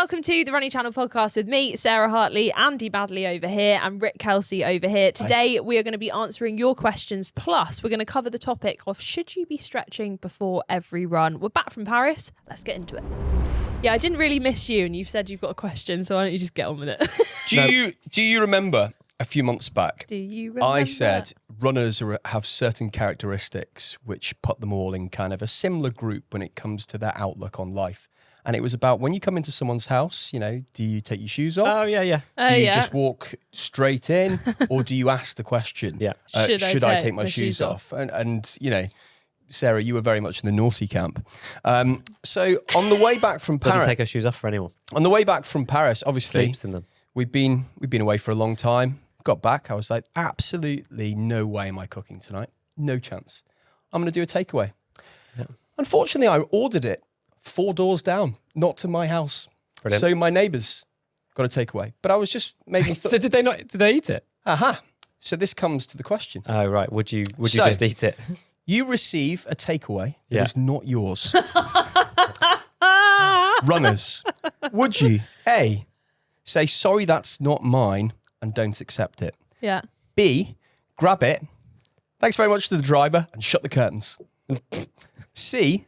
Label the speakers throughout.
Speaker 1: welcome to the Running Channel podcast with me, Sarah Hartley, Andy Baddeley over here, and Rick Kelsey over here. Today, we are going to be answering your questions, plus we're going to cover the topic of should you be stretching before every run? We're back from Paris. Let's get into it. Yeah, I didn't really miss you, and you've said you've got a question, so why don't you just get on with it?
Speaker 2: Do you remember a few months back?
Speaker 1: Do you remember?
Speaker 2: I said runners have certain characteristics which put them all in kind of a similar group when it comes to their outlook on life. And it was about when you come into someone's house, you know, do you take your shoes off?
Speaker 3: Oh, yeah.
Speaker 2: Do you just walk straight in, or do you ask the question?
Speaker 3: Yeah.
Speaker 2: Should I take my shoes off? And you know, Sarah, you were very much in the naughty camp. So on the way back from Paris,
Speaker 3: doesn't take her shoes off for anyone.
Speaker 2: On the way back from Paris, obviously,
Speaker 3: Sleeps in them.
Speaker 2: we've been away for a long time. Got back, I was like, absolutely no way am I cooking tonight. No chance. I'm going to do a takeaway. Yeah. Unfortunately, I ordered it 4 doors down, not to my house. Brilliant. So my neighbours got a takeaway. But I was just maybe...
Speaker 3: So did they eat it?
Speaker 2: Aha. So this comes to the question.
Speaker 3: Oh, right. Would you just eat it?
Speaker 2: You receive a takeaway that is not yours. Runners, would you, A, say, sorry, that's not mine, and don't accept it?
Speaker 1: Yeah.
Speaker 2: B, grab it, thanks very much to the driver, and shut the curtains. C,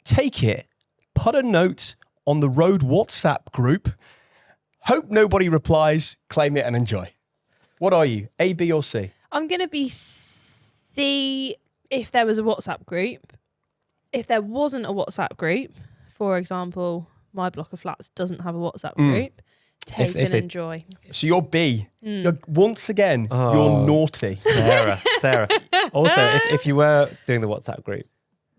Speaker 2: take it, put a note on the road WhatsApp group, hope nobody replies, claim it and enjoy. What are you, A, B or C?
Speaker 1: I'm going to be C if there was a WhatsApp group. If there wasn't a WhatsApp group, for example, my block of flats doesn't have a WhatsApp group, take and enjoy.
Speaker 2: So you're B. You're, once again, you're naughty.
Speaker 3: Sarah. Also, if you were doing the WhatsApp group,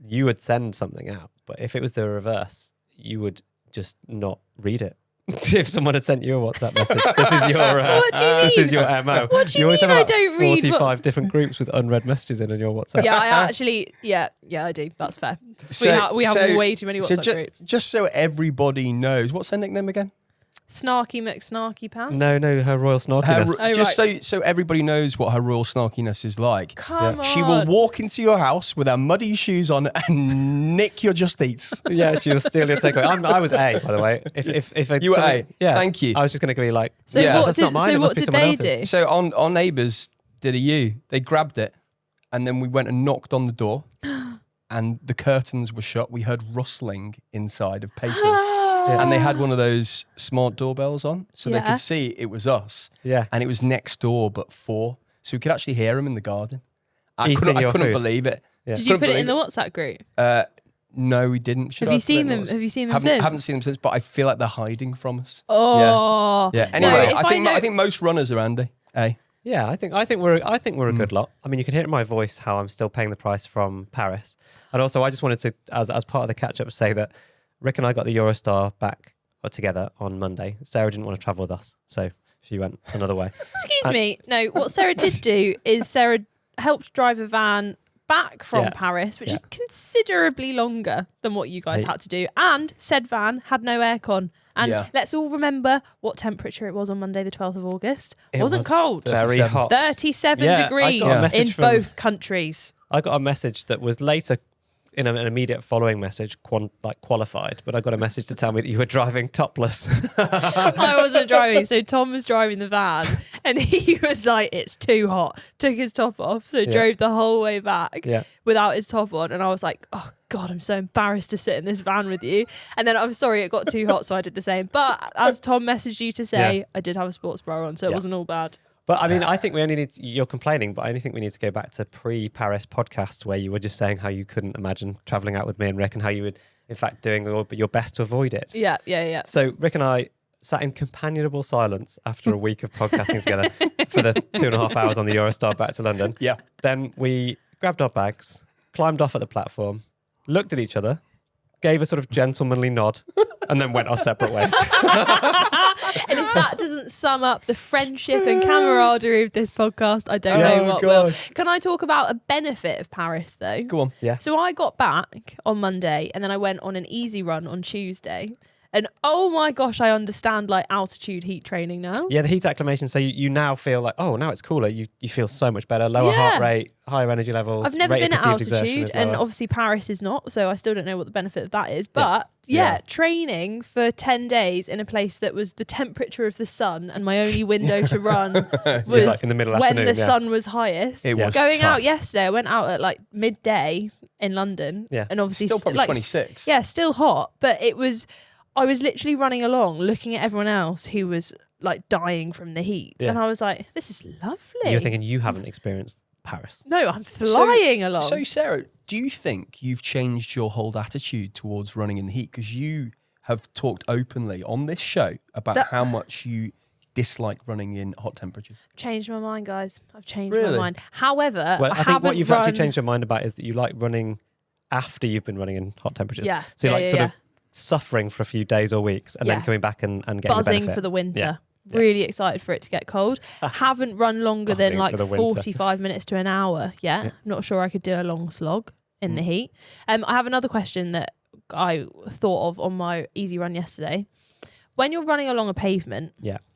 Speaker 3: you would send something out. But if it was the reverse, you would just not read it. If someone had sent you a WhatsApp message, this is your
Speaker 1: what do you mean?
Speaker 3: This is your MO.
Speaker 1: What do you
Speaker 3: always
Speaker 1: mean
Speaker 3: have
Speaker 1: I
Speaker 3: about
Speaker 1: don't read
Speaker 3: 45 different groups with unread messages in on your WhatsApp.
Speaker 1: Yeah, I actually, yeah, I do. That's fair. We have way too many WhatsApp groups.
Speaker 2: Just so everybody knows, what's her nickname again?
Speaker 1: Snarky McSnarky Pants?
Speaker 3: No, her royal snarkiness.
Speaker 2: So everybody knows what her royal snarkiness is like.
Speaker 1: Come on.
Speaker 2: She will walk into your house with her muddy shoes on and nick your Just Eats.
Speaker 3: Yeah, she'll steal your takeaway. I was A, by the way. If
Speaker 2: you were A.
Speaker 3: Yeah.
Speaker 2: Thank you.
Speaker 3: I was just going to be like,
Speaker 1: so
Speaker 3: that's not mine.
Speaker 1: So
Speaker 3: it must
Speaker 1: what
Speaker 3: be
Speaker 1: did
Speaker 3: someone
Speaker 1: they
Speaker 3: else's.
Speaker 1: do?
Speaker 2: So our neighbours did a U. They grabbed it, and then we went and knocked on the door, and the curtains were shut. We heard rustling inside of papers. And they had one of those smart doorbells on, so they could see it was us.
Speaker 3: Yeah.
Speaker 2: And it was next door, but 4. So we could actually hear them in the garden. I
Speaker 3: Eating your
Speaker 2: couldn't
Speaker 3: food.
Speaker 2: believe it.
Speaker 3: Yeah.
Speaker 1: Did you put it in the WhatsApp group?
Speaker 2: No, we didn't.
Speaker 1: Have you seen them since?
Speaker 2: Haven't seen them since, but I feel like they're hiding from us.
Speaker 1: Oh.
Speaker 2: Yeah. Anyway,
Speaker 1: No,
Speaker 2: I think most runners are Andy. A.
Speaker 3: Yeah, I think we're a good lot. I mean, you can hear in my voice how I'm still paying the price from Paris. And also, I just wanted to, as part of the catch-up, say that Rick and I got the Eurostar back together on Monday. Sarah didn't want to travel with us, so she went another way.
Speaker 1: Excuse me. No, what Sarah did do is Sarah helped drive a van back from Paris, which is considerably longer than what you guys had to do. And said van had no aircon. And let's all remember what temperature it was on Monday, the 12th of August. It wasn't cold.
Speaker 3: Very hot.
Speaker 1: 37 degrees in both countries.
Speaker 3: I got a message that was later in an immediate following message, qualified, but I got a message to tell me that you were driving topless.
Speaker 1: I wasn't driving, so Tom was driving the van, and he was like, it's too hot, took his top off, so drove the whole way back without his top on, and I was like, oh God, I'm so embarrassed to sit in this van with you. And then I'm sorry, it got too hot, so I did the same. But as Tom messaged you to say, I did have a sports bra on, so it wasn't all bad.
Speaker 3: But I mean, I think we only need you're complaining, but I only think we need to go back to pre-Paris podcasts where you were just saying how you couldn't imagine traveling out with me and Rick and how you would, in fact, doing your best to avoid it.
Speaker 1: Yeah.
Speaker 3: So Rick and I sat in companionable silence after a week of podcasting together for the 2.5 hours on the Eurostar back to London.
Speaker 2: Yeah.
Speaker 3: Then we grabbed our bags, climbed off at the platform, looked at each other, gave a sort of gentlemanly nod, and then went our separate ways.
Speaker 1: And if that doesn't sum up the friendship and camaraderie of this podcast, I don't know what will. Can I talk about a benefit of Paris, though?
Speaker 2: Go on.
Speaker 3: Yeah.
Speaker 1: So I got back on Monday, and then I went on an easy run on Tuesday. And oh my gosh, I understand like altitude heat training now.
Speaker 3: Yeah, the heat acclimation. So you now feel like, oh, now it's cooler. You feel so much better. Lower heart rate, higher energy levels.
Speaker 1: I've never
Speaker 3: rate
Speaker 1: been
Speaker 3: of
Speaker 1: at
Speaker 3: perceived
Speaker 1: altitude,
Speaker 3: exertion is
Speaker 1: and
Speaker 3: lower.
Speaker 1: obviously Paris is not, so I still don't know what the benefit of that is. But training for 10 days in a place that was the temperature of the sun, and my only window to run was
Speaker 3: like in the middle
Speaker 1: when
Speaker 3: afternoon,
Speaker 1: the sun was highest.
Speaker 2: It was
Speaker 1: going
Speaker 2: tough.
Speaker 1: out yesterday. I went out at like midday in London, and obviously
Speaker 2: Still probably 26.
Speaker 1: Yeah, still hot, but I was literally running along, looking at everyone else who was like dying from the heat, and I was like, "This is lovely."
Speaker 3: You're thinking you haven't experienced Paris.
Speaker 1: No, I'm flying along.
Speaker 2: So, Sarah, do you think you've changed your whole attitude towards running in the heat? Because you have talked openly on this show about how much you dislike running in hot temperatures.
Speaker 1: Changed my mind, guys. I've changed
Speaker 2: Really?
Speaker 1: my mind. However,
Speaker 3: Well, I think what you've actually
Speaker 1: run...
Speaker 3: changed your mind about is that you like running after you've been running in hot temperatures.
Speaker 1: Yeah.
Speaker 3: So you're
Speaker 1: Yeah,
Speaker 3: of suffering for a few days or weeks and then coming back and getting
Speaker 1: buzzing
Speaker 3: the benefit.
Speaker 1: for the winter.
Speaker 3: Yeah.
Speaker 1: Really excited for it to get cold. Haven't run longer than
Speaker 3: Buzzing
Speaker 1: like
Speaker 3: for the winter.
Speaker 1: 45 minutes to an hour yet.
Speaker 3: Yeah.
Speaker 1: Not sure I could do a long slog in the heat. I have another question that I thought of on my easy run yesterday. When you're running along a pavement,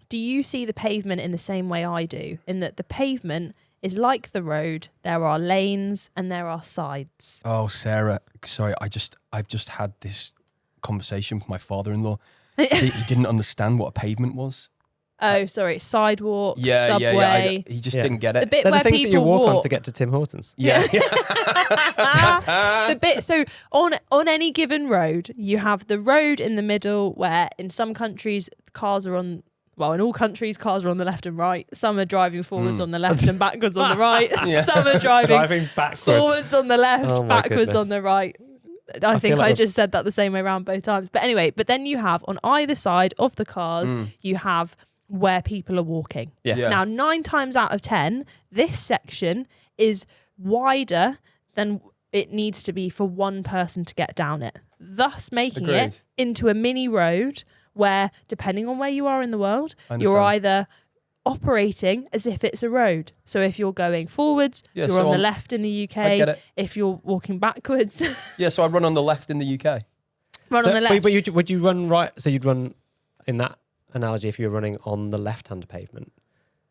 Speaker 1: do you see the pavement in the same way I do? In that the pavement is like the road. There are lanes and there are sides.
Speaker 2: Oh, Sarah, sorry, I've just had this conversation with my father-in-law. He didn't understand what a pavement was.
Speaker 1: Oh, sorry, sidewalk,
Speaker 2: Yeah.
Speaker 1: subway.
Speaker 2: He just didn't get it.
Speaker 1: The bit
Speaker 3: They're
Speaker 1: where
Speaker 3: the things that you
Speaker 1: people
Speaker 3: walk on to get to Tim Hortons.
Speaker 1: The bit, so on any given road, you have the road in the middle where in some countries cars are on. Well, in all countries, cars are on the left and right. Some are driving forwards on the left and backwards on the right. Some are driving
Speaker 3: backwards.
Speaker 1: forwards on the left,
Speaker 3: Oh my
Speaker 1: backwards
Speaker 3: goodness.
Speaker 1: on the right. I think
Speaker 3: like
Speaker 1: I just said that the same way around both times. But anyway, but then you have on either side of the cars, you have where people are walking.
Speaker 3: Yes.
Speaker 2: Yeah.
Speaker 1: Now, 9 times out of 10, this section is wider than it needs to be for one person to get down it, thus making
Speaker 2: Agreed.
Speaker 1: it into a mini road where, depending on where you are in the world,
Speaker 2: I
Speaker 1: you're
Speaker 2: understand.
Speaker 1: either operating as if it's a road. So if you're going forwards,
Speaker 2: Yeah,
Speaker 1: you're
Speaker 2: so
Speaker 1: on the
Speaker 2: on-
Speaker 1: left in the UK.
Speaker 2: I get it.
Speaker 1: If you're walking backwards,
Speaker 2: Yeah, so I run on the left in the UK.
Speaker 1: run on the left.
Speaker 3: But would you run right? So you'd run in that analogy if you were running on the left-hand pavement.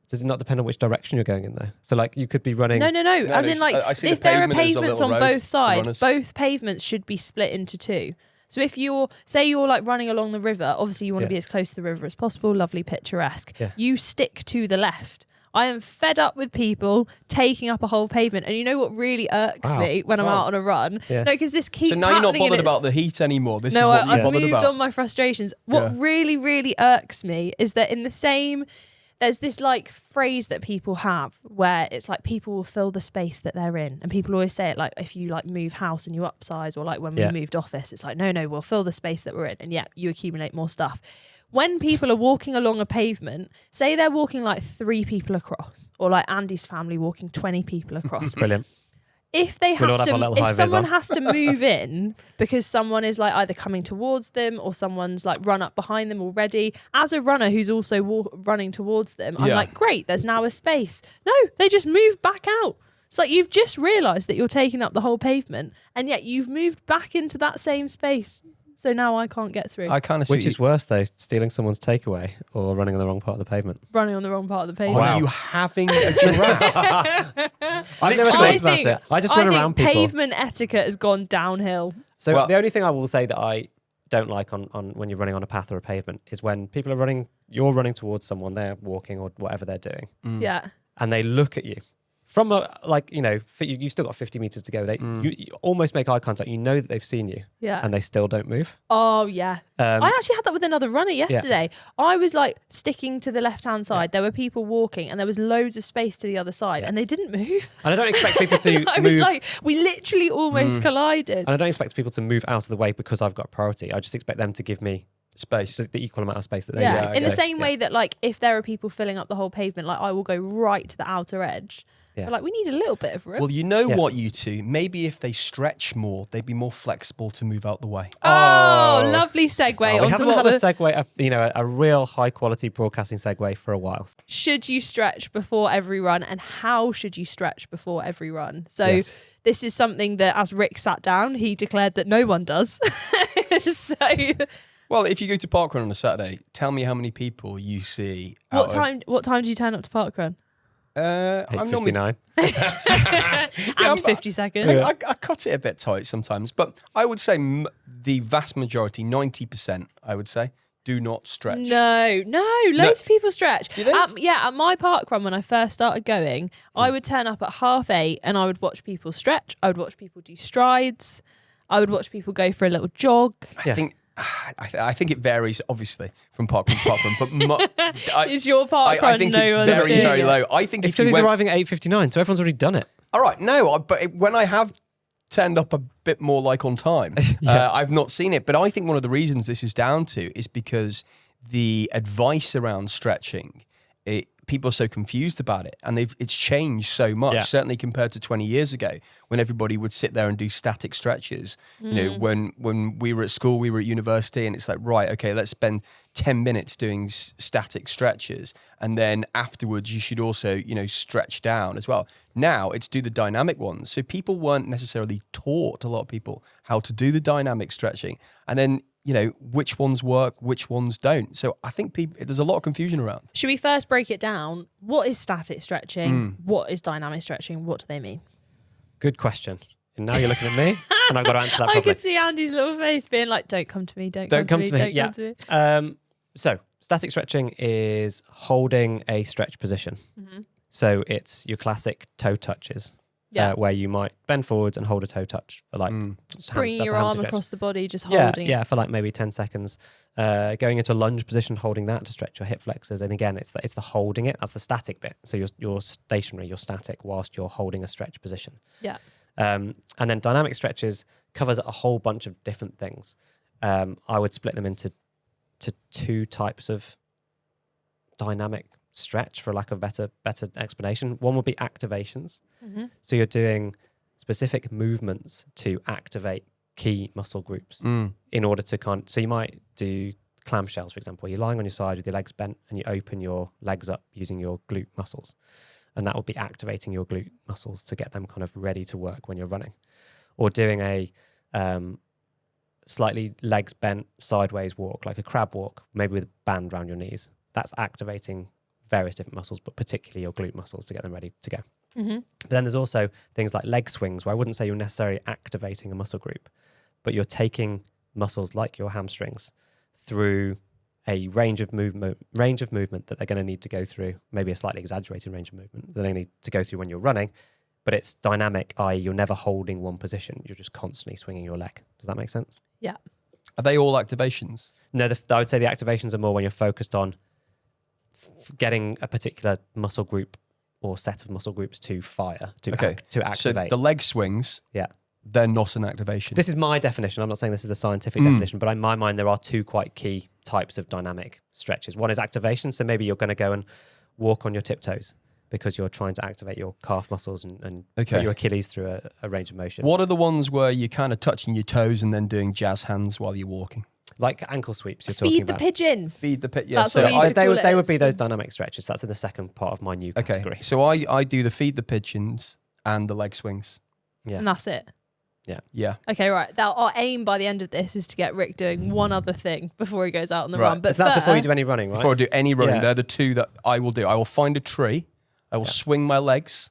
Speaker 3: Does it not depend on which direction you're going in though? So like you could be running.
Speaker 1: No. As in, like,
Speaker 2: I see the
Speaker 1: if there are
Speaker 2: pavement as a
Speaker 1: pavements
Speaker 2: little
Speaker 1: on
Speaker 2: road
Speaker 1: both
Speaker 2: for
Speaker 1: sides,
Speaker 2: runners.
Speaker 1: both pavements should be split into 2. So if you're like running along the river, obviously you want to be as close to the river as possible, lovely, picturesque.
Speaker 3: Yeah.
Speaker 1: You stick to the left. I am fed up with people taking up a whole pavement. And you know what really irks me when I'm out on a run?
Speaker 3: Yeah.
Speaker 1: No, because this keeps
Speaker 2: So now you're not
Speaker 1: happening and
Speaker 2: bothered
Speaker 1: it's-
Speaker 2: about the heat anymore. This
Speaker 1: no,
Speaker 2: is what you're
Speaker 1: I've
Speaker 2: bothered
Speaker 1: moved
Speaker 2: about.
Speaker 1: on my frustrations. What really, really irks me is that in the same, there's this like phrase that people have where it's like people will fill the space that they're in. And people always say it like if you like move house and you upsize, or like when we moved office, it's like, no, we'll fill the space that we're in. And yet you accumulate more stuff. When people are walking along a pavement, say they're walking like 3 people across, or like Andy's family walking 20 people across.
Speaker 3: Brilliant.
Speaker 1: If they
Speaker 3: We'll all
Speaker 1: have
Speaker 3: have our
Speaker 1: to,
Speaker 3: little high
Speaker 1: if
Speaker 3: vis
Speaker 1: someone
Speaker 3: on.
Speaker 1: has to move in because someone is like either coming towards them or someone's like run up behind them already, as a runner who's also running towards them, I'm like, great, there's now a space. No, they just move back out. It's like you've just realised that you're taking up the whole pavement, and yet you've moved back into that same space. So now I can't get through.
Speaker 2: I kind of see.
Speaker 3: Which is worse though, stealing someone's takeaway or running on the wrong part of the pavement?
Speaker 1: Running on the wrong part of the pavement.
Speaker 2: Are you having a giraffe?
Speaker 3: I've never
Speaker 2: Literally.
Speaker 3: thought about it. I just run around people.
Speaker 1: Pavement etiquette has gone downhill.
Speaker 3: So
Speaker 2: Well-
Speaker 3: the only thing I will say that I don't like on when you're running on a path or a pavement is when people are running, you're running towards someone, they're walking or whatever they're doing,
Speaker 1: Yeah.
Speaker 3: and they look at you from you've still got 50 meters to go. You almost make eye contact. You know that they've seen you,
Speaker 1: Yeah.
Speaker 3: and they still don't move.
Speaker 1: Oh, yeah.
Speaker 3: Um,
Speaker 1: I actually had that with another runner yesterday. I was like sticking to the left-hand side. There were people walking and there was loads of space to the other side and they didn't move.
Speaker 3: And I don't expect people to
Speaker 1: I
Speaker 3: move.
Speaker 1: was like, we literally almost collided.
Speaker 3: And I don't expect people to move out of the way because I've got priority. I just expect them to give me
Speaker 2: Space.
Speaker 3: the equal amount of space that they
Speaker 1: Yeah.
Speaker 3: need.
Speaker 1: In the
Speaker 3: So,
Speaker 1: same
Speaker 3: yeah.
Speaker 1: way that like if there are people filling up the whole pavement, like I will go right to the outer edge.
Speaker 3: Yeah.
Speaker 1: But like we need a little bit of room.
Speaker 2: Well, you know
Speaker 3: Yeah.
Speaker 2: what, you two? Maybe if they stretch more, they'd be more flexible to move out the way.
Speaker 1: oh, lovely segue
Speaker 3: Oh, we
Speaker 1: onto
Speaker 3: haven't
Speaker 1: what
Speaker 3: had a
Speaker 1: was,
Speaker 3: segue, a real high quality broadcasting segue for a while.
Speaker 1: should you stretch before every run and how should you stretch before every run? So
Speaker 3: Yes.
Speaker 1: this is something that as Rick sat down, he declared that no one does. So
Speaker 2: Well, if you go to parkrun on a Saturday, tell me how many people you see.
Speaker 1: What time do you turn up to parkrun?
Speaker 2: I'm normally
Speaker 3: 8:59.
Speaker 1: And 50 seconds.
Speaker 2: I cut it a bit tight sometimes, but I would say the vast majority, 90%, I would say, do not stretch.
Speaker 1: No, loads of people stretch.
Speaker 2: Do they?
Speaker 1: At my parkrun when I first started going, I would turn up at 8:30 and I would watch people stretch. I would watch people do strides. I would watch people go for a little jog.
Speaker 2: I think it varies, obviously, from parkrun to parkrun. But
Speaker 1: Is your parkrun?
Speaker 2: I think it's very, very low. I think
Speaker 3: It's because he's arriving at 8:59, so everyone's already done it.
Speaker 2: All right, no, but when I have turned up a bit more like on time, I've not seen it. But I think one of the reasons this is down to is because the advice around stretching, people are so confused about it, and it's changed so much, certainly compared to 20 years ago when everybody would sit there and do static stretches. You know, when we were at school, we were at university, and it's like, right, okay, let's spend 10 minutes doing static stretches, and then afterwards you should also, stretch down as well. Now it's do the dynamic ones. So people weren't necessarily taught, a lot of people, how to do the dynamic stretching, and then which ones work, which ones don't. So I think there's a lot of confusion around.
Speaker 1: Should we first break it down? What is static stretching? What is dynamic stretching? What do they mean?
Speaker 3: Good question. And now you're looking at me, and I've got to answer that properly.
Speaker 1: I could see Andy's little face being like, don't come to me, don't come to me. Don't come to me.
Speaker 3: So static stretching is holding a stretch position. Mm-hmm. So it's your classic toe touches. Where you might bend forwards and hold a toe touch for like
Speaker 1: bringing your arm across the body, just holding.
Speaker 3: Yeah, for like maybe 10 seconds. Going into a lunge position, holding that to stretch your hip flexors. And again, it's the holding it. That's the static bit. So you're stationary, you're static whilst you're holding a stretch position.
Speaker 1: Yeah.
Speaker 3: And then dynamic stretches covers a whole bunch of different things. I would split them into two types of dynamic stretch, for lack of better explanation. One would be activations. Mm-hmm. So you're doing specific movements to activate key muscle groups in order to so you might do clamshells, for example. You're lying on your side with your legs bent and you open your legs up using your glute muscles. And that would be activating your glute muscles to get them kind of ready to work when you're running. Or doing a slightly legs bent sideways walk, like a crab walk, maybe with a band around your knees. That's activating various different muscles, but particularly your glute muscles to get them ready to go. Mm-hmm. But then there's also things like leg swings, where I wouldn't say you're necessarily activating a muscle group, but you're taking muscles like your hamstrings through a range of movement that they're going to need to go through, maybe a slightly exaggerated range of movement that they need to go through when you're running, but it's dynamic, i.e. you're never holding one position, you're just constantly swinging your leg. Does that make sense?
Speaker 1: Yeah.
Speaker 2: Are they all activations?
Speaker 3: No, I would say the activations are more when you're focused on getting a particular muscle group or set of muscle groups to fire, to activate.
Speaker 2: So the leg swings, they're not an activation.
Speaker 3: This is my definition. I'm not saying this is the scientific definition, but in my mind, there are two quite key types of dynamic stretches. One is activation. So maybe you're going to go and walk on your tiptoes because you're trying to activate your calf muscles and put your Achilles through a range of motion.
Speaker 2: What are the ones where you're kind of touching your toes and then doing jazz hands while you're walking?
Speaker 3: Like ankle sweeps, you're talking about.
Speaker 2: Feed the pigeon. Yeah,
Speaker 1: That's what we used to call it.
Speaker 3: They would be those dynamic stretches. That's in the second part of my new category.
Speaker 2: Okay, so I do the feed the pigeons and the leg swings.
Speaker 1: Yeah. And that's it.
Speaker 2: Yeah.
Speaker 1: Okay, right. Our aim by the end of this is to get Rick doing one other thing before he goes out on the run. But
Speaker 3: so that's before you do any running, right?
Speaker 2: Before I do any running, they're the two that I will do. I will find a tree, I will swing my legs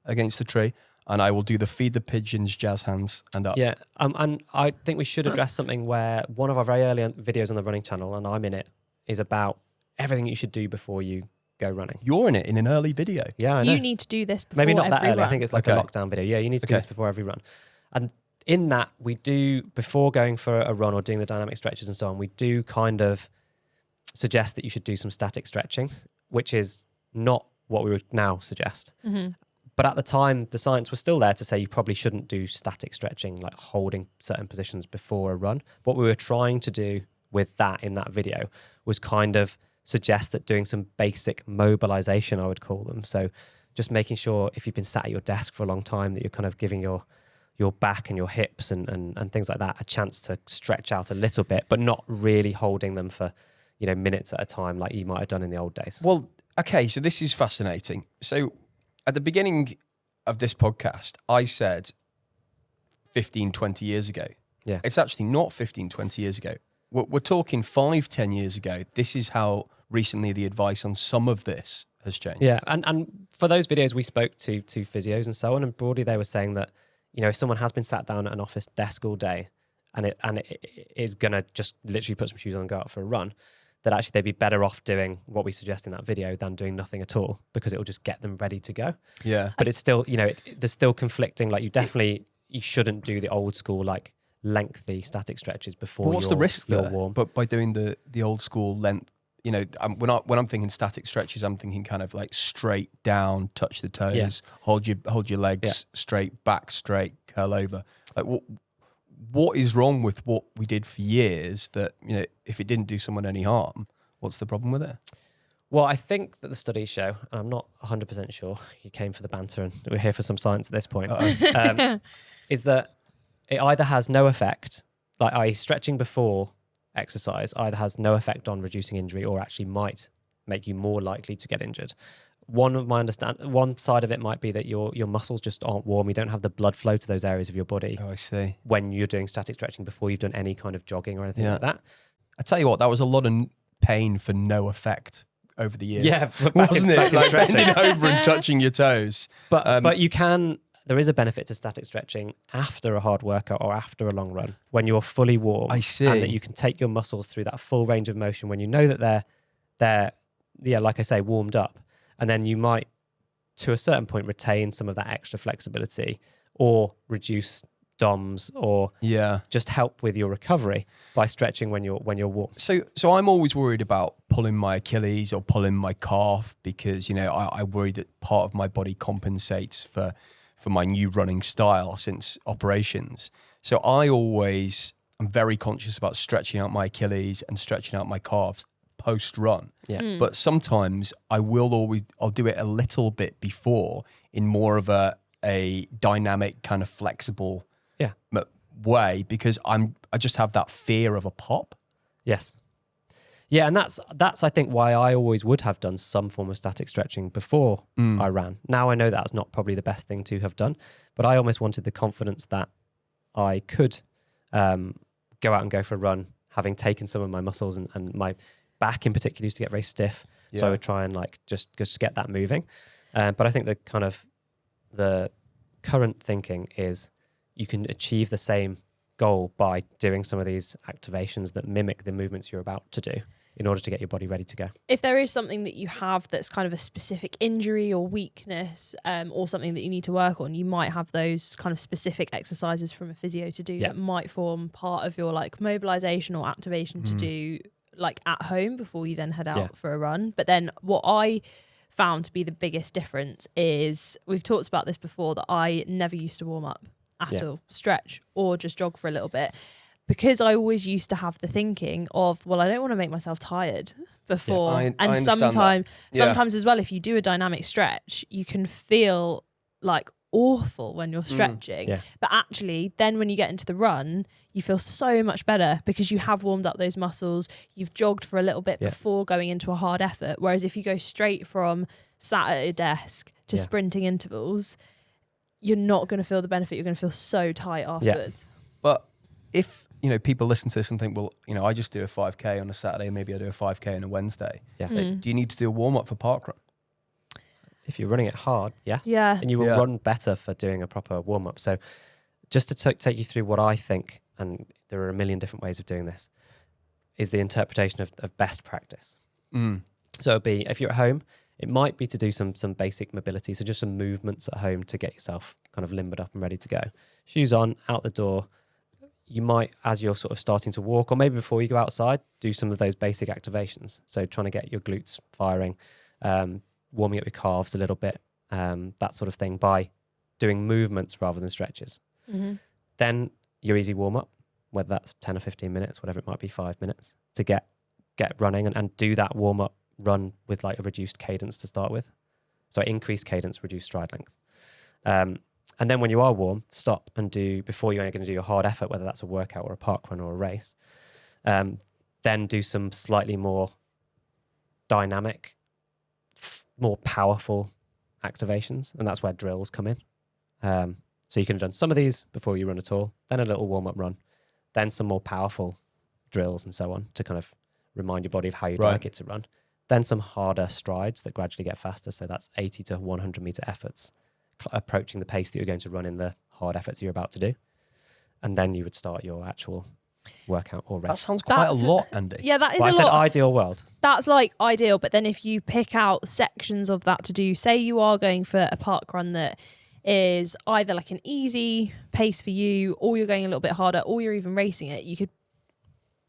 Speaker 2: against the tree, and I will do the feed the pigeons, jazz hands, and up.
Speaker 3: Yeah, and I think we should address something where one of our very early videos on the running channel, and I'm in it, is about everything you should do before you go running.
Speaker 2: You're in it in an early video.
Speaker 3: Yeah, I know.
Speaker 1: You need to do this before
Speaker 3: maybe not
Speaker 1: every
Speaker 3: that early.
Speaker 1: run.
Speaker 3: I think it's like a lockdown video. Yeah, you need to do this before every run. And in that, we do, before going for a run or doing the dynamic stretches and so on, we do kind of suggest that you should do some static stretching, which is not what we would now suggest. Mm-hmm. But at the time, the science was still there to say you probably shouldn't do static stretching, like holding certain positions before a run. What we were trying to do with that in that video was kind of suggest that doing some basic mobilization, I would call them. So just making sure if you've been sat at your desk for a long time that you're kind of giving your back and your hips and things like that a chance to stretch out a little bit, but not really holding them for, minutes at a time like you might have done in the old days.
Speaker 2: Well, okay, so this is fascinating. So at the beginning of this podcast, I said 15, 20 years ago.
Speaker 3: Yeah.
Speaker 2: It's actually not 15, 20 years ago. we're talking 5-10 years ago. This is how recently the advice on some of this has changed.
Speaker 3: Yeah, and for those videos we spoke to physios and so on, and broadly they were saying that, you know, if someone has been sat down at an office desk all day and it is going to just literally put some shoes on and go out for a run, that actually they'd be better off doing what we suggest in that video than doing nothing at all, because it will just get them ready to go.
Speaker 2: Yeah.
Speaker 3: But it's still, you know, there's still conflicting, like you shouldn't do the old school, like lengthy static stretches before
Speaker 2: But what's the risk there?
Speaker 3: warm.
Speaker 2: But by doing the old school length, you know, when I'm thinking static stretches, I'm thinking kind of like straight down, touch the toes, hold your legs straight, back straight, curl over. Like what is wrong with what we did for years that, you know, if it didn't do someone any harm, what's the problem with it?
Speaker 3: Well, I think that the studies show, and I'm not 100% sure, you came for the banter and we're here for some science at this point, is that it either has no effect, like i.e. stretching before exercise either has no effect on reducing injury or actually might make you more likely to get injured. One side of it might be that your muscles just aren't warm. You don't have the blood flow to those areas of your body.
Speaker 2: Oh, I see.
Speaker 3: When you're doing static stretching before you've done any kind of jogging or anything like that.
Speaker 2: I tell you what, that was a lot of pain for no effect over the years.
Speaker 3: Yeah,
Speaker 2: wasn't it? Like bending over and touching your toes.
Speaker 3: But you can. There is a benefit to static stretching after a hard workout or after a long run when you're fully warm.
Speaker 2: I see.
Speaker 3: And that you can take your muscles through that full range of motion when you know that they're like I say, warmed up. And then you might, to a certain point, retain some of that extra flexibility or reduce DOMs or just help with your recovery by stretching when you're warm.
Speaker 2: So I'm always worried about pulling my Achilles or pulling my calf because, you know, I worry that part of my body compensates for my new running style since operations. So I'm very conscious about stretching out my Achilles and stretching out my calves post-run.
Speaker 3: Yeah.
Speaker 2: But sometimes I'll do it a little bit before in more of a dynamic kind of flexible way because I just have that fear of a pop.
Speaker 3: Yes. Yeah, and that's I think why I always would have done some form of static stretching before I ran. Now I know that's not probably the best thing to have done, but I almost wanted the confidence that I could go out and go for a run, having taken some of my muscles and my back in particular used to get very stiff. So I would try and like just get that moving. But I think the current thinking is you can achieve the same goal by doing some of these activations that mimic the movements you're about to do in order to get your body ready to go.
Speaker 1: If there is something that you have that's kind of a specific injury or weakness or something that you need to work on, you might have those kind of specific exercises from a physio to do that might form part of your like mobilization or activation to do like at home before you then head out for a run. But then what I found to be the biggest difference is, we've talked about this before, that I never used to warm up at all, stretch or just jog for a little bit, because I always used to have the thinking of, well, I don't want to make myself tired before.
Speaker 2: I
Speaker 1: sometimes as well, if you do a dynamic stretch, you can feel like awful when you're stretching. But actually, then when you get into the run, you feel so much better because you have warmed up those muscles. You've jogged for a little bit before going into a hard effort. Whereas if you go straight from sat at a desk to sprinting intervals, you're not going to feel the benefit. You're going to feel so tight afterwards.
Speaker 2: But if, you know, people listen to this and think, well, you know, I just do a 5K on a Saturday, maybe I do a 5K on a Wednesday. Do you need to do a warm-up for parkrun?
Speaker 3: If you're running it hard, yes.
Speaker 1: Yeah.
Speaker 3: And you will run better for doing a proper warm-up. So just to take you through what I think, and there are a million different ways of doing this, is the interpretation of best practice. So it'd be, if you're at home, it might be to do some basic mobility, so just some movements at home to get yourself kind of limbered up and ready to go. Shoes on, out the door. You might, as you're sort of starting to walk, or maybe before you go outside, do some of those basic activations. So trying to get your glutes firing, warming up your calves a little bit, that sort of thing, by doing movements rather than stretches. Then your easy warm-up, whether that's 10 or 15 minutes, whatever it might be, 5 minutes, to get running and do that warm-up run with like a reduced cadence to start with. So increased cadence, reduced stride length. And then when you are warm, stop and do, before you're going to do your hard effort, whether that's a workout or a park run or a race, then do some slightly more dynamic, more powerful activations. And that's where drills come in. So you can have done some of these before you run at all, then a little warm-up run, then some more powerful drills and so on to kind of remind your body of how you'd like it to run. Then some harder strides that gradually get faster. So that's 80 to 100 meter efforts, approaching the pace that you're going to run in the hard efforts you're about to do. And then you would start your actual workout or race.
Speaker 2: That sounds quite a lot, Andy.
Speaker 1: Yeah, that is
Speaker 3: I
Speaker 1: a
Speaker 3: said
Speaker 1: lot.
Speaker 3: ideal world.
Speaker 1: That's like ideal, but then if you pick out sections of that to do, say you are going for a park run that is either like an easy pace for you, or you're going a little bit harder, or you're even racing it,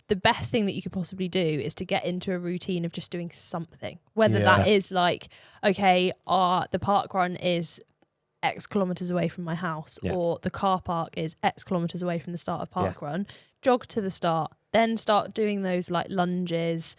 Speaker 1: the best thing that you could possibly do is to get into a routine of just doing something. Whether that is like, okay, the park run is X kilometers away from my house, or the car park is X kilometers away from the start of park run, jog to the start, then start doing those like lunges,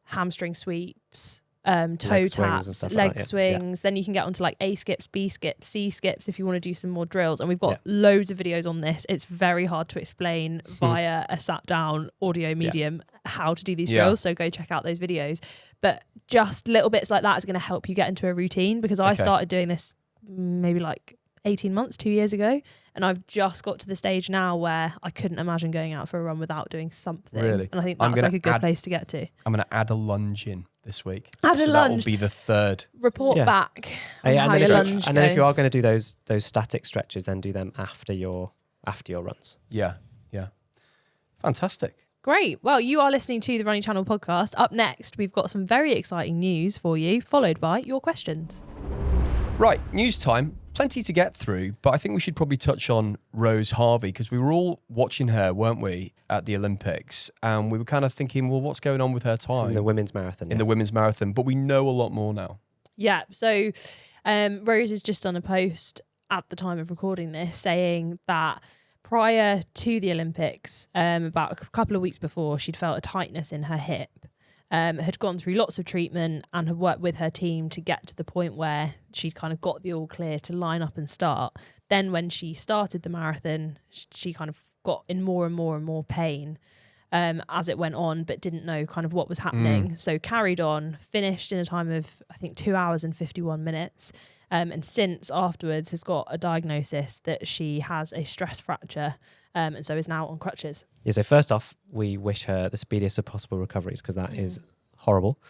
Speaker 1: hamstring sweeps, toe taps, leg swings. Then you can get onto like A skips, B skips, C skips if you want to do some more drills. And we've got loads of videos on this. It's very hard to explain via a sat down audio medium how to do these drills. So go check out those videos. But just little bits like that is going to help you get into a routine, because I started doing this maybe like 18 months, 2 years ago. And I've just got to the stage now where I couldn't imagine going out for a run without doing something.
Speaker 2: Really?
Speaker 1: And I think that's like a good place to get to.
Speaker 2: I'm going to add a lunge in this week.
Speaker 1: Add a lunge.
Speaker 2: That will be the third.
Speaker 1: Report back on how
Speaker 3: and
Speaker 1: your lunge
Speaker 3: and then if you are going to do those static stretches, then do them after your runs.
Speaker 2: Yeah. Fantastic.
Speaker 1: Great. Well, you are listening to the Running Channel podcast. Up next, we've got some very exciting news for you, followed by your questions.
Speaker 2: Right, news time. Plenty to get through, but I think we should probably touch on Rose Harvey, because we were all watching her, weren't we, at the Olympics, and we were kind of thinking, well, what's going on with her time?
Speaker 3: In the women's marathon.
Speaker 2: In the women's marathon, but we know a lot more now.
Speaker 1: Yeah, so Rose has just done a post at the time of recording this saying that prior to the Olympics, about a couple of weeks before, she'd felt a tightness in her hip. Had gone through lots of treatment and had worked with her team to get to the point where she'd kind of got the all clear to line up and start. Then when she started the marathon, she kind of got in more and more and more pain as it went on, but didn't know kind of what was happening. So carried on, finished in a time of, I think, 2 hours and 51 minutes. And since afterwards has got a diagnosis that she has a stress fracture, and so is now on crutches.
Speaker 3: Yeah, so first off, we wish her the speediest of possible recoveries, because that is horrible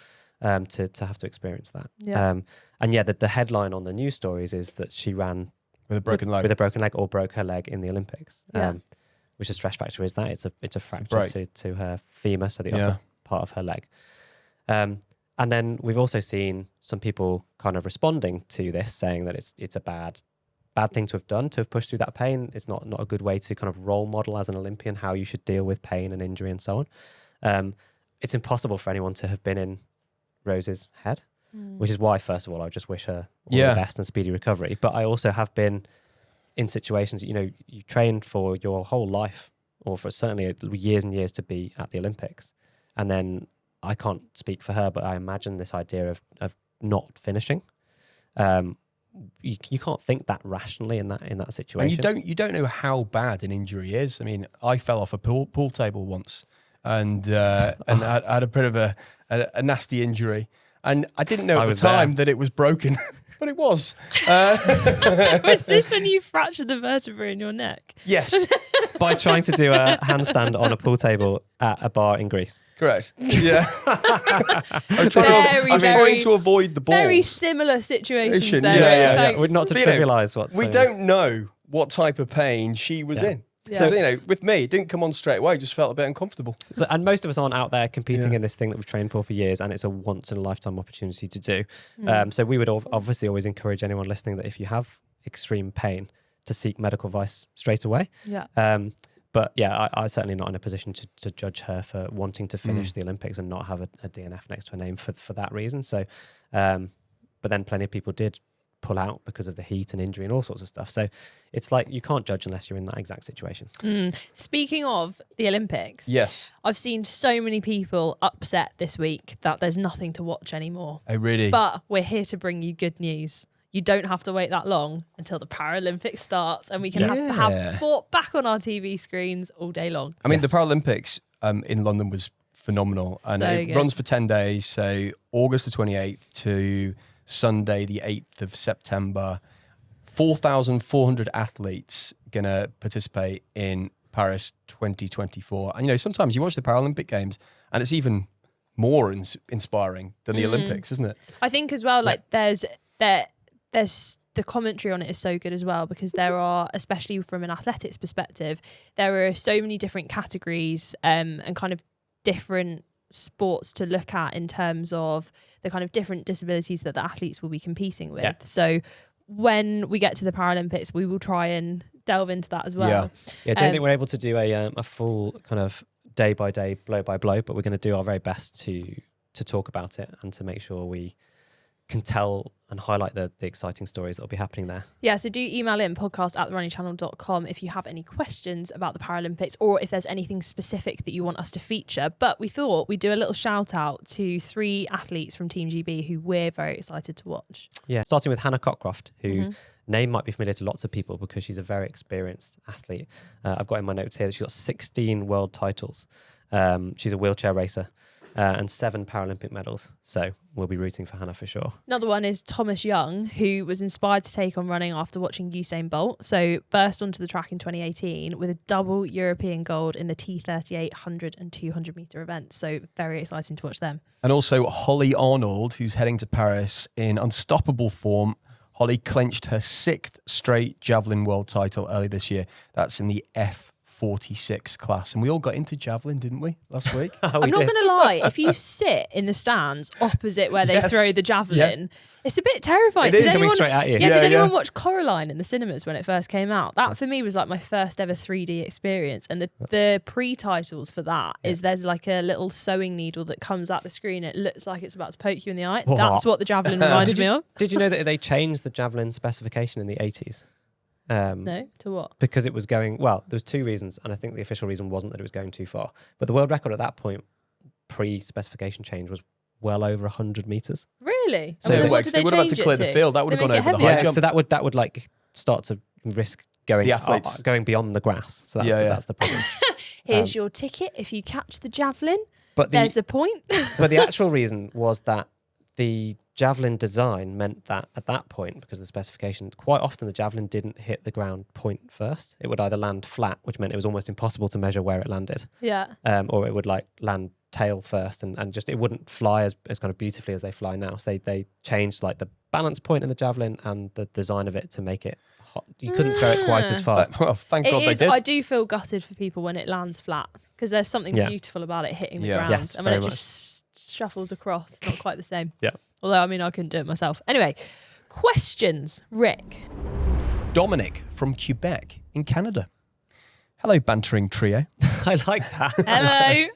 Speaker 3: to have to experience that.
Speaker 1: Yeah.
Speaker 3: And the headline on the news stories is that she ran
Speaker 2: With a broken leg.
Speaker 3: With a broken leg, or broke her leg in the Olympics. Which a stress fracture is that. It's a fracture to her femur, so the upper part of her leg. And then we've also seen some people kind of responding to this, saying that it's a bad thing to have done, to have pushed through that pain. It's not a good way to kind of role model as an Olympian how you should deal with pain and injury and so on. It's impossible for anyone to have been in Rose's head, which is why, first of all, I just wish her all the best and speedy recovery. But I also have been in situations, you trained for your whole life, or for certainly years and years, to be at the Olympics. And then I can't speak for her, but I imagine this idea of not finishing. You can't think that rationally in that situation.
Speaker 2: And you don't know how bad an injury is. I mean, I fell off a pool table once, and I had a bit of a nasty injury, and I didn't know at the time that it was broken. But it was.
Speaker 1: Was this when you fractured the vertebrae in your neck?
Speaker 2: Yes.
Speaker 3: By trying to do a handstand on a pool table at a bar in Greece.
Speaker 2: Correct. Yeah. I'm trying to avoid the ball.
Speaker 1: Very similar situations there.
Speaker 2: Yeah.
Speaker 3: We're not to trivialise what's...
Speaker 2: We don't know what type of pain she was in. Yeah. So, with me, it didn't come on straight away. Just felt a bit uncomfortable.
Speaker 3: So, and most of us aren't out there competing in this thing that we've trained for years, and it's a once-in-a-lifetime opportunity to do. So we would obviously always encourage anyone listening that if you have extreme pain, to seek medical advice straight away.
Speaker 1: Yeah.
Speaker 3: But I'm certainly not in a position to judge her for wanting to finish the Olympics and not have a DNF next to her name for that reason. So, but then plenty of people did pull out because of the heat and injury and all sorts of stuff. So it's like you can't judge unless you're in that exact situation.
Speaker 1: Speaking of the Olympics,
Speaker 2: yes,
Speaker 1: I've seen so many people upset this week that there's nothing to watch anymore.
Speaker 2: Oh, really?
Speaker 1: But we're here to bring you good news. You don't have to wait that long until the Paralympics starts, and we can have sport back on our TV screens all day long.
Speaker 2: I mean, the Paralympics in London was phenomenal, and it runs for 10 days. So August the 28th to Sunday the 8th of September. 4,400 athletes going to participate in Paris 2024. And, sometimes you watch the Paralympic Games and it's even more inspiring than the Olympics, isn't it?
Speaker 1: I think as well, there's the commentary on it is so good as well, because there are, especially from an athletics perspective, there are so many different categories and kind of different sports to look at in terms of the kind of different disabilities that the athletes will be competing with. So when we get to the Paralympics, we will try and delve into that as well.
Speaker 3: I don't think we're able to do a full kind of day by day, blow by blow, but we're going to do our very best to talk about it and to make sure we can tell and highlight the exciting stories that will be happening there. Yeah,
Speaker 1: so do email in podcast@therunningchannel.com if you have any questions about the Paralympics or if there's anything specific that you want us to feature. But we thought we'd do a little shout out to 3 athletes from Team GB who we're very excited to watch.
Speaker 3: Yeah, starting with Hannah Cockcroft, who name might be familiar to lots of people because she's a very experienced athlete. I've got in my notes here that she's got 16 world titles. She's a wheelchair racer. And 7 Paralympic medals. So we'll be rooting for Hannah for sure.
Speaker 1: Another one is Thomas Young, who was inspired to take on running after watching Usain Bolt. So burst onto the track in 2018 with a double European gold in the T38 100 and 200 metre events. So very exciting to watch them.
Speaker 2: And also Holly Arnold, who's heading to Paris in unstoppable form. Holly clinched her 6th straight Javelin world title early this year. That's in the F46 class, and we all got into javelin, didn't we, last week?
Speaker 1: I'm not going to lie, if you sit in the stands opposite where they throw the javelin, it's a bit terrifying.
Speaker 3: It is coming straight at you.
Speaker 1: Did anyone watch Coraline in the cinemas when it first came out? That for me was like my first ever 3D experience, and the pre-titles for that is there's like a little sewing needle that comes out the screen. It looks like it's about to poke you in the eye. That's what the javelin reminded me of.
Speaker 3: Did you know that they changed the javelin specification in the 80s?
Speaker 1: No, to what?
Speaker 3: Because it was going, well, there was 2 reasons, and I think the official reason wasn't that it was going too far. But the world record at that point, pre-specification change, was well over 100 metres.
Speaker 1: Really?
Speaker 2: So they would have had to clear the field. That would have gone over the high jump.
Speaker 3: So that would like start to risk going beyond the grass. So that's the problem.
Speaker 1: Here's your ticket. If you catch the javelin, there's a point.
Speaker 3: But the actual reason was that the javelin design meant that at that point, because of the specification, quite often the javelin didn't hit the ground point first. It would either land flat, which meant it was almost impossible to measure where it landed. Or it would like land tail first and just it wouldn't fly as kind of beautifully as they fly now. So they changed like the balance point in the javelin and the design of it to make it hot. You couldn't throw it quite as far.
Speaker 2: Well, thank God they did.
Speaker 1: I do feel gutted for people when it lands flat, because there's something beautiful about it hitting the ground.
Speaker 3: Yes,
Speaker 1: and when it
Speaker 3: much.
Speaker 1: just shuffles across, it's not quite the same.
Speaker 3: Yeah.
Speaker 1: Although, I mean, I couldn't do it myself. Anyway, questions, Rick.
Speaker 2: Dominic from Quebec in Canada. Hello, bantering trio.
Speaker 3: I like that.
Speaker 1: Hello.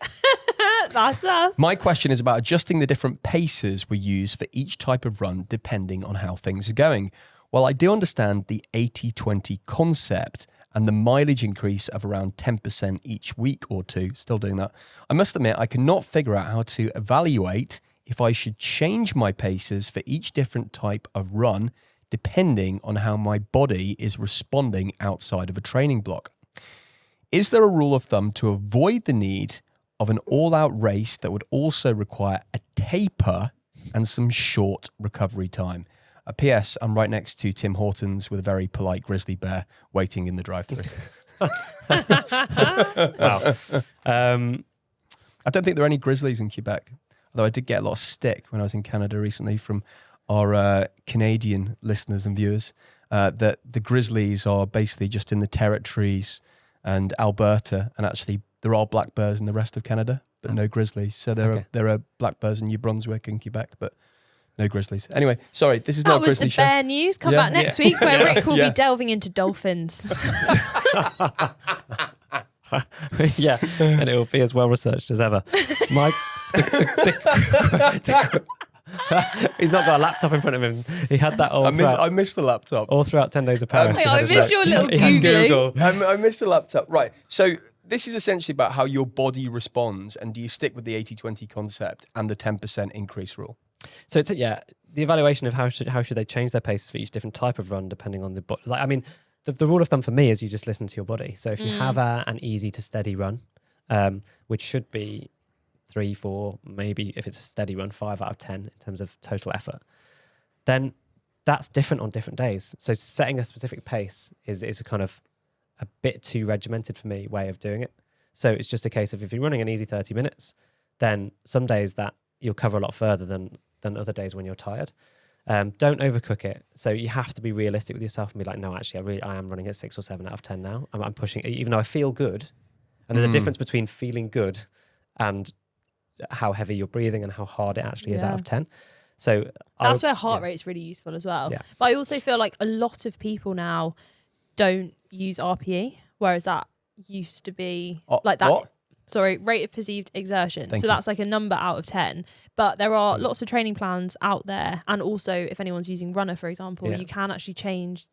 Speaker 1: That's us.
Speaker 2: My question is about adjusting the different paces we use for each type of run depending on how things are going. Well, I do understand the 80-20 concept and the mileage increase of around 10% each week or 2, still doing that. I must admit, I cannot figure out how to evaluate if I should change my paces for each different type of run depending on how my body is responding outside of a training block. Is there a rule of thumb to avoid the need of an all-out race that would also require a taper and some short recovery time? P.S. I'm right next to Tim Hortons with a very polite grizzly bear waiting in the drive-thru.
Speaker 3: Wow.
Speaker 2: I don't think there are any grizzlies in Quebec, although I did get a lot of stick when I was in Canada recently from our Canadian listeners and viewers, that the grizzlies are basically just in the territories and Alberta, and actually there are black bears in the rest of Canada, but no grizzlies. So there are black bears in New Brunswick and Quebec, but no grizzlies. Anyway, sorry, this is not a grizzly show.
Speaker 1: That was the bear news. Come back next week where Rick will be delving into dolphins.
Speaker 3: Yeah, and it will be as well researched as ever. He's not got a laptop in front of him. He had that all
Speaker 2: I missed the laptop.
Speaker 3: All throughout 10 Days of Paris.
Speaker 1: I missed your little Google.
Speaker 2: I missed the laptop. Right, so this is essentially about how your body responds, and do you stick with the 80-20 concept and the 10% increase rule?
Speaker 3: So it's the evaluation of how should they change their paces for each different type of run depending on the body. Like, I mean, the rule of thumb for me is you just listen to your body. So if you have an easy to steady run, which should be 3, 4, maybe if it's a steady run, 5 out of 10 in terms of total effort, then that's different on different days. So setting a specific pace is a kind of a bit too regimented for me way of doing it. So it's just a case of if you're running an easy 30 minutes, then some days that you'll cover a lot further than other days when you're tired. Don't overcook it. So you have to be realistic with yourself and be like, no, actually, I am running at 6 or 7 out of 10 now. I'm pushing it, even though I feel good. And there's a difference between feeling good and how heavy you're breathing and how hard it actually is out of 10. So
Speaker 1: that's where heart rate's really useful as well.
Speaker 3: Yeah.
Speaker 1: But I also feel like a lot of people now don't use RPE, whereas that used to be like that.
Speaker 2: What?
Speaker 1: Sorry, rate of perceived exertion.
Speaker 2: Thank you.
Speaker 1: That's like a number out of 10. But there are lots of training plans out there. And also, if anyone's using Runner, for example, you can actually change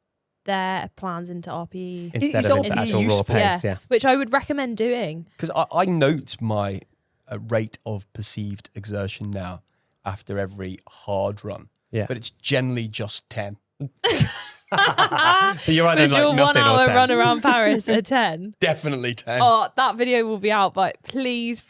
Speaker 1: their plans into RPE.
Speaker 3: instead of into actual raw pace,
Speaker 1: which I would recommend doing.
Speaker 2: Because I note my rate of perceived exertion now after every hard run.
Speaker 3: Yeah.
Speaker 2: But it's generally just 10.
Speaker 3: So you're either
Speaker 1: Was
Speaker 3: like
Speaker 1: your 1
Speaker 3: nothing or
Speaker 1: hour
Speaker 3: 10.
Speaker 1: run around Paris a 10?
Speaker 2: Definitely 10.
Speaker 1: Oh, that video will be out, but please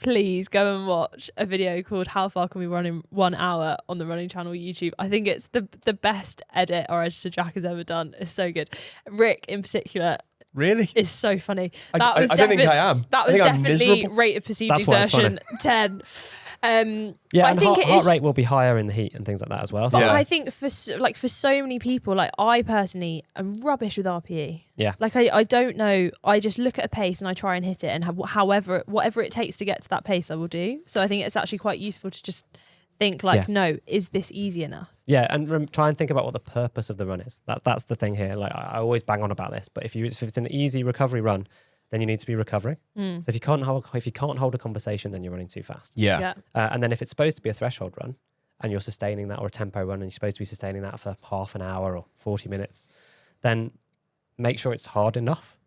Speaker 1: go and watch a video called How Far Can We Run in 1 Hour on the Running Channel YouTube. I think it's the best edit or editor Jack has ever done. It's so good. Rick in particular
Speaker 2: Really?
Speaker 1: is so funny.
Speaker 2: I don't think I am.
Speaker 1: That
Speaker 2: I
Speaker 1: was
Speaker 2: think I'm
Speaker 1: definitely
Speaker 2: miserable.
Speaker 1: rate of perceived
Speaker 3: That's why it's
Speaker 1: exertion 10.
Speaker 3: Yeah,
Speaker 1: I
Speaker 3: and
Speaker 1: think
Speaker 3: heart rate will be higher in the heat and things like that as well.
Speaker 1: But
Speaker 3: So
Speaker 2: Yeah.
Speaker 1: I think for so many people, like I personally am rubbish with RPE.
Speaker 3: Yeah.
Speaker 1: Like I don't know. I just look at a pace and I try and hit it, and whatever it takes to get to that pace, I will do. So I think it's actually quite useful to just think like, no, is this easy enough?
Speaker 3: Yeah, and try and think about what the purpose of the run is. That's the thing here. Like I always bang on about this, but if it's an easy recovery run, then you need to be recovering. So if you can't hold a conversation, then you're running too fast.
Speaker 2: Yeah.
Speaker 3: And then if it's supposed to be a threshold run, and you're sustaining that, or a tempo run, and you're supposed to be sustaining that for half an hour or 40 minutes, then make sure it's hard enough,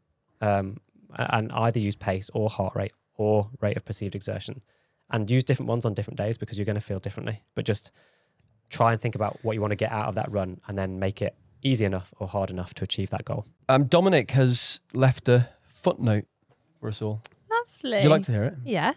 Speaker 3: and either use pace or heart rate or rate of perceived exertion, and use different ones on different days because you're going to feel differently. But just try and think about what you want to get out of that run, and then make it easy enough or hard enough to achieve that goal.
Speaker 2: Dominic has left a footnote for us all.
Speaker 1: Lovely.
Speaker 2: Would you like to hear it?
Speaker 1: Yeah.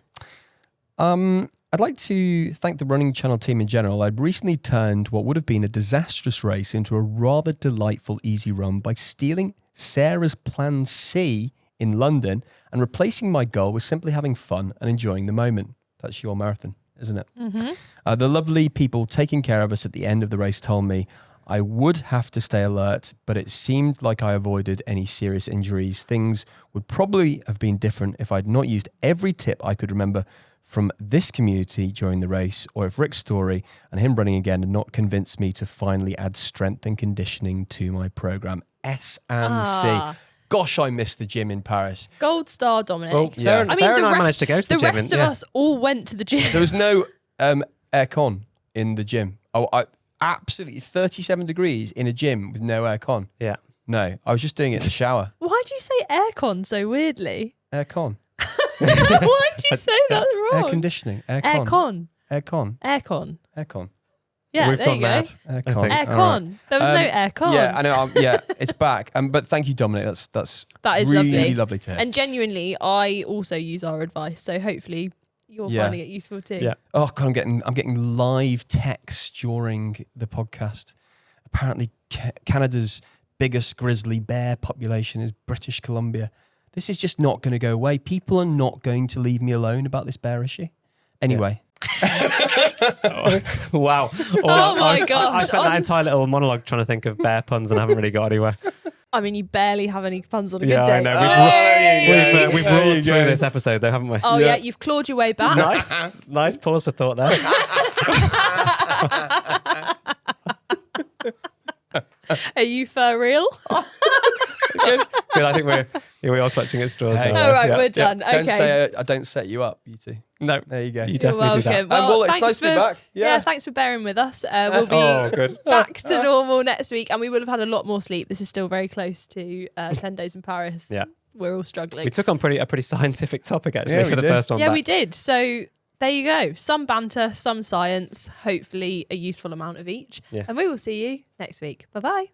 Speaker 2: I'd like to thank the Running Channel team in general. I'd recently turned what would have been a disastrous race into a rather delightful easy run by stealing Sarah's Plan C in London and replacing my goal with simply having fun and enjoying the moment. That's your marathon, isn't it? Mm-hmm. The lovely people taking care of us at the end of the race told me I would have to stay alert, but it seemed like I avoided any serious injuries. Things would probably have been different if I'd not used every tip I could remember from this community during the race, or if Rick's story and him running again had not convinced me to finally add strength and conditioning to my program. S and C. Gosh, I missed the gym in Paris.
Speaker 1: Gold star, Dominic.
Speaker 3: Well, Sarah and I managed to go to the gym.
Speaker 1: The rest of us all went to the gym.
Speaker 2: There was no aircon in the gym. Absolutely 37 degrees in a gym with no aircon.
Speaker 3: Yeah.
Speaker 2: No, I was just doing it in the shower.
Speaker 1: Why'd you say aircon so weirdly?
Speaker 2: Aircon.
Speaker 1: Why'd you say that wrong?
Speaker 2: Air conditioning. Aircon.
Speaker 1: Aircon.
Speaker 2: Aircon.
Speaker 1: Aircon.
Speaker 2: Aircon.
Speaker 1: Yeah,
Speaker 3: We've
Speaker 1: there you
Speaker 3: gone
Speaker 1: go.
Speaker 3: mad.
Speaker 2: Aircon.
Speaker 1: Aircon.
Speaker 2: All right.
Speaker 1: There was no aircon.
Speaker 2: Yeah, I know. Yeah, it's back. But thank you, Dominic. That
Speaker 1: is
Speaker 2: really lovely to hear.
Speaker 1: And genuinely, I also use our advice, so hopefully you're finding it useful too.
Speaker 3: Yeah.
Speaker 2: Oh God, I'm getting live texts during the podcast. Apparently, Canada's biggest grizzly bear population is British Columbia. This is just not going to go away. People are not going to leave me alone about this bear issue. Anyway.
Speaker 3: Wow.
Speaker 1: Oh my gosh.
Speaker 3: I spent that entire little monologue trying to think of bear puns and haven't really got anywhere.
Speaker 1: I mean, you barely have any puns on a
Speaker 3: Yeah,
Speaker 1: good
Speaker 3: I
Speaker 1: day.
Speaker 3: know. We've
Speaker 2: There you
Speaker 3: rolled through
Speaker 2: go.
Speaker 3: this episode though, haven't we?
Speaker 1: Oh yeah, you've clawed your way back.
Speaker 3: Nice pause for thought there.
Speaker 1: Are you for real?
Speaker 3: Good. I think we are clutching at straws
Speaker 2: Hey.
Speaker 3: now.
Speaker 1: All right,
Speaker 3: Yeah.
Speaker 1: we're done.
Speaker 2: Don't
Speaker 1: Okay.
Speaker 2: say I don't set you up, you two.
Speaker 3: No,
Speaker 2: There you go.
Speaker 3: you
Speaker 1: You're
Speaker 3: definitely do that.
Speaker 1: welcome.
Speaker 2: Well, it's
Speaker 1: thanks
Speaker 2: nice to be back. Yeah.
Speaker 1: Thanks for bearing with us. We'll be
Speaker 3: Oh, good.
Speaker 1: back to normal next week, and we will have had a lot more sleep. This is still very close to 10 days in Paris.
Speaker 3: Yeah.
Speaker 1: We're all struggling.
Speaker 3: We took on a pretty scientific topic actually
Speaker 2: Yeah,
Speaker 3: for
Speaker 2: we
Speaker 3: the
Speaker 2: did.
Speaker 3: first one.
Speaker 1: Yeah,
Speaker 3: back.
Speaker 1: we did. So there you go. Some banter, some science, hopefully a useful amount of each.
Speaker 3: Yeah.
Speaker 1: And we will see you next week. Bye-bye.